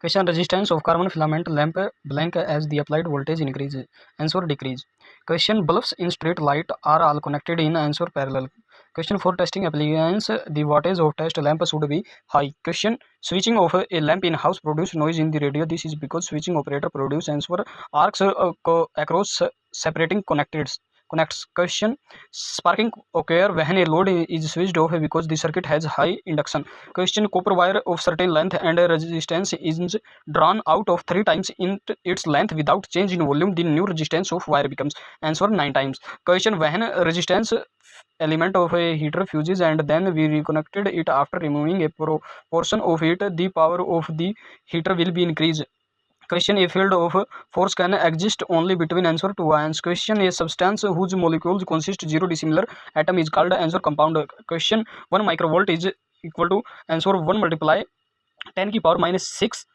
Question: resistance of carbon filament lamp blank as the applied voltage increase. Answer: decrease. Question: bulbs in street light are all connected in. Answer: parallel. Question: for testing appliance, the wattage of test lamp should be high. Question: switching of a lamp in house produce noise in the radio. This is because switching operator produce answer arcs across separating connects. Question: sparking occur when a load is switched off because the circuit has high induction. Question: copper wire of certain length and resistance is drawn out of 3 times in its length without change in volume. The new resistance of wire becomes. Answer: 9 times. Question: when resistance element of a heater fuses and then we reconnected it after removing a portion of it, the power of the heater will be increased. Question: a field of force can exist only between. Answer: two ions. Question: a substance whose molecules consist 0 dissimilar atom is called. Answer: compound. Question: 1 microvolt is equal to. Answer: 1 multiply 10 की power minus 6